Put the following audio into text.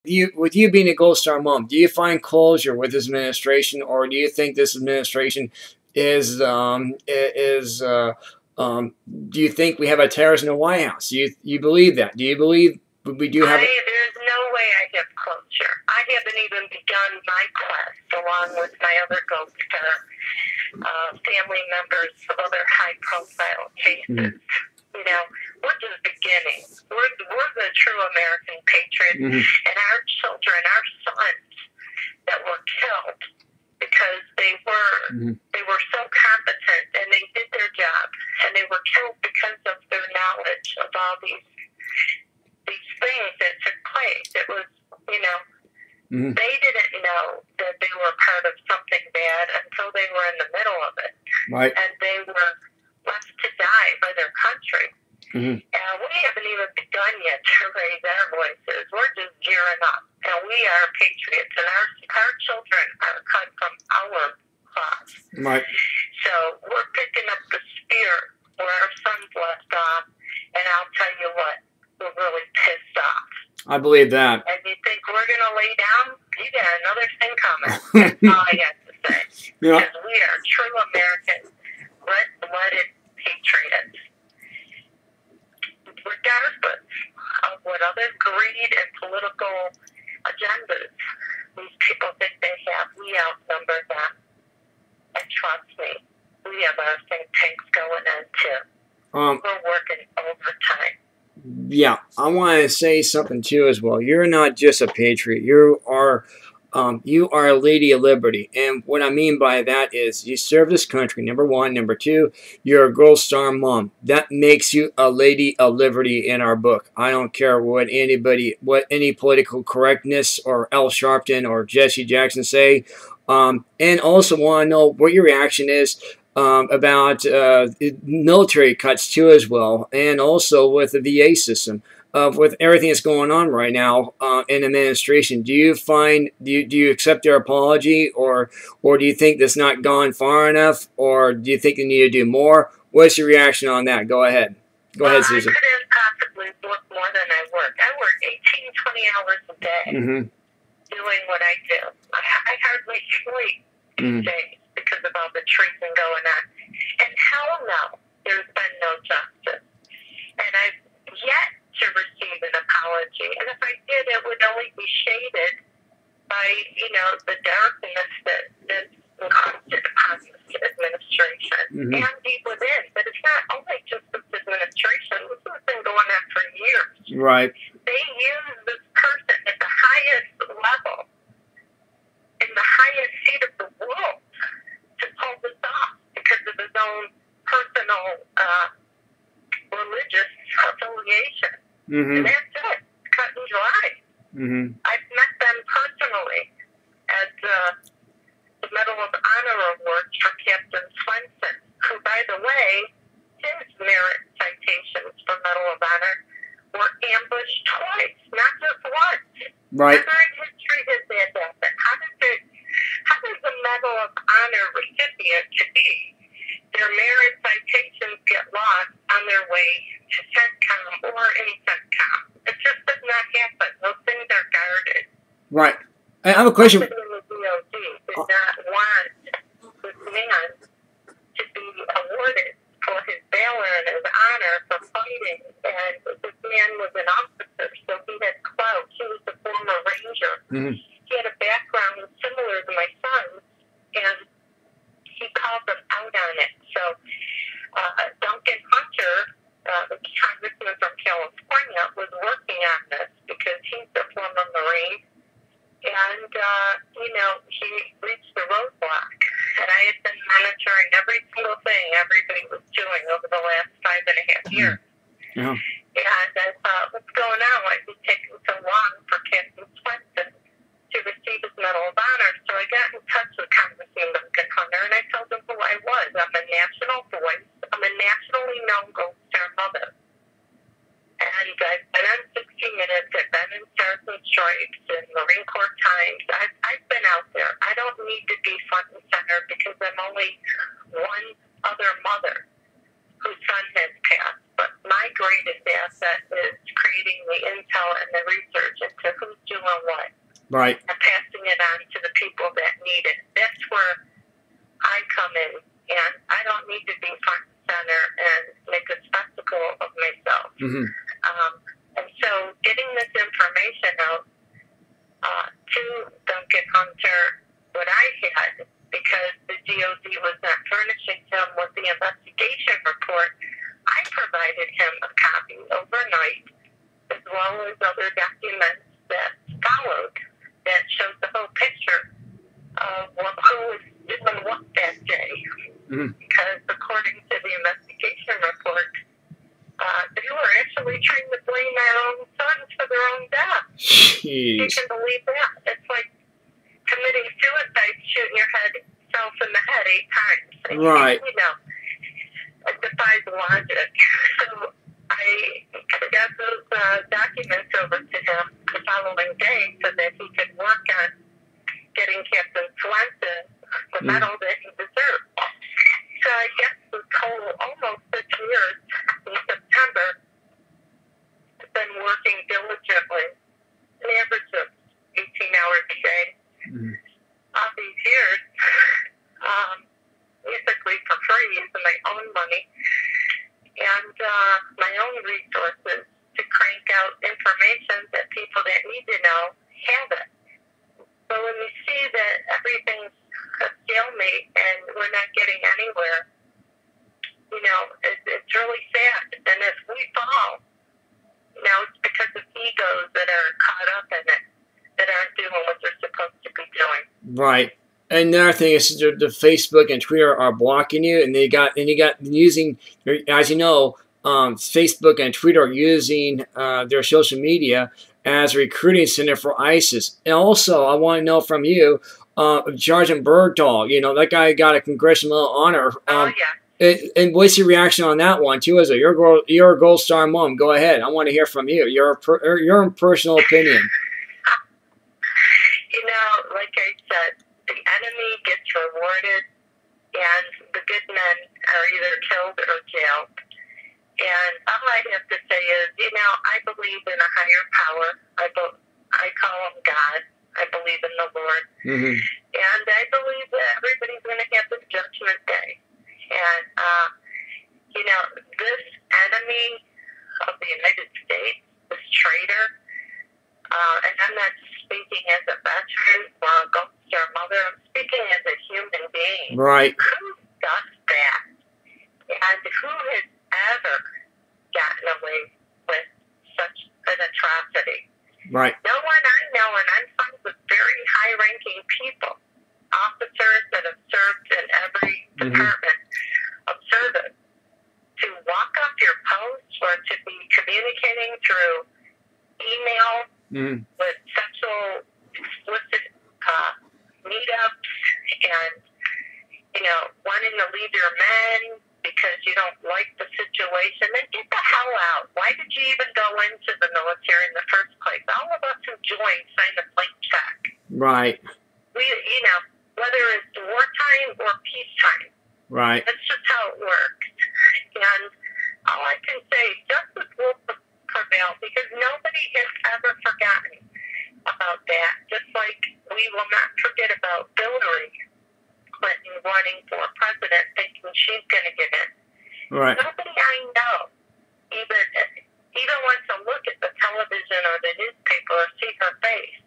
with you being a Gold Star mom, do you find closure with this administration, or do you think this administration is do you think we have a terrorist in the White House? You believe that? Do you believe we do have? There's no way I have closure. I haven't even begun my quest, along with my other Gold Star family members of other high-profile cases. You know, we're just beginning. We're the true American patriots, and our children, our sons that were killed because they were so competent and they did their job, and they were killed because of their knowledge of all these things that took place. It was, you know, they didn't know that they were part of something bad until they were in the middle of it, right? And they were left to die by their country. And we haven't even begun yet to raise our voices. We're just gearing up. And we are patriots, and our children are cut from our cloth. Right. So we're picking up the spear where our sons left off, and I'll tell you what, we're really pissed off. I believe that. And you think we're going to lay down? You got another thing coming. That's all I got to say. Yeah. Because we are true American, red-blooded patriots. Regardless of what other greed and political agendas these people think they have, we outnumber them. And trust me, we have our think tanks going in too. We're working overtime. Yeah, I want to say something too as well. You're not just a patriot. You are a lady of liberty. And what I mean by that is you serve this country, number one. Number two, you're a Gold Star mom. That makes you a lady of liberty in our book. I don't care what any political correctness or Al Sharpton or Jesse Jackson say. And also want to know what your reaction is about military cuts too as well, and also with the VA system. With everything that's going on right now in administration, do you accept their apology, or do you think that's not gone far enough, or do you think they need to do more? What's your reaction on that? Go ahead. Go ahead, Susan. I couldn't possibly work more than I work. I work 18, 20 hours a day doing what I do. I hardly sleep these days because of all the treason going on. And hell no, there's been no justice. And I've yet to receive an apology. And if I did, it would only be shaded by, you know, the darkness that's encrusted upon this administration and deep within. But it's not only just this administration. This has been going on for years. Right. They use this person at the highest level, in the highest seat of the world, to pull this off because of his own personal religious affiliation. And that's it. Cut and dry. I've met them personally at the Medal of Honor Awards for Captain Swenson, who, by the way, his merit citations for Medal of Honor were ambushed twice, not just once. Right. Never in history has that happened. How does a Medal of Honor recipient to be? Their merit citations get lost on their way to CENTCOM or in CENTCOM. It just does not happen. Those things are guarded. Right. I have a question. The DOD did not want this man to be awarded for his valor and his honor for fighting. And this man was an officer, so he had clout. He was a former ranger. He had a background similar to my son's, and he called them out on it. So Duncan Hunter, the congressman from California, was working on this because he's a former Marine. And, you know, he reached the roadblock. And I had been monitoring every single thing everybody was doing over the last 5.5 years. Yeah. And I thought, what's going on? Why is it taking so long for Captain Swenson to receive his Medal of Honor? So I got in touch with Congressman Duncan Hunter, and I told him who I was. I'm a national voice. I'm a nationally known Gold Star mother. And I've been on 60 Minutes, I've been in Stars and Stripes and Marine Corps Times. I've been out there. I don't need to be front and center because I'm only one other mother whose son has passed. But my greatest asset is creating the intel and the research into who's doing what, Right. and passing it on to the people that need it. That's where I come in, and I don't need to be front and center and make a spectacle of myself. Mm-hmm. And so getting this information out to Duncan Hunter, what I had, because the DOD was not furnishing him with the investigation report, I provided him a copy overnight, as well as other documents that followed that showed the whole picture of who was doing what that day. Mm-hmm. Because according to the investigation report, they were actually trying to blame their own sons for their own death. Jeez. You can believe that. It's like committing suicide, shooting yourself in the head 8 times. Right. You know, it defies logic. So I got those documents over to him the following day so that he could work on getting Captain Swenson the medal that he deserved. So I guess this whole almost 6 years in September, I've been working diligently, an average of 18 hours a day. Mm-hmm. All these years, basically for free, using my own money and my own resources to crank out information that people that need to know have it. So when you see that everything's a stalemate and we're not getting anywhere, you know, it's really sad. And if we fall, you know, it's because of egos that are caught up in it, that aren't doing what they're supposed to be doing. Right. And another thing is the Facebook and Twitter are blocking you, and you got using, as you know, Facebook and Twitter are using their social media as a recruiting center for ISIS. And also, I want to know from you, Sergeant Bergdahl, you know, that guy got a congressional honor. Oh, yeah. And what's your reaction on that one, too? As you're a Gold Star mom. Go ahead. I want to hear from you. Your personal opinion. You know, like I said, the enemy gets rewarded, and the good men are either killed or jailed. And all I have to say is, you know, I believe in a higher power. I call him God. I believe in the Lord. Mm-hmm. And I believe that everybody's going to have the judgment day. And, you know, this enemy of the United States, this traitor, and I'm not speaking as a veteran or a Gold Star mother, I'm speaking as a human being. Right. Who does that? And who has ever gotten away with such an atrocity? Right. No one I know, and I'm friends with very high-ranking people, officers that have served in every department of service, to walk off your post or to be communicating through email with sexual explicit meetups and, you know, wanting to leave your men because you don't like the situation, then get the hell out. Why did you even go into the military in the first place? All of us who joined signed a blank check. Right. We, you know, whether it's wartime or peacetime. Right. That's just how it works. And all I can say, justice will prevail because nobody has ever forgotten about that. Just like we will not forget about Hillary Clinton running for president thinking she's going to get in. Right. Nobody I know even wants to look at the television or the newspaper or see her face.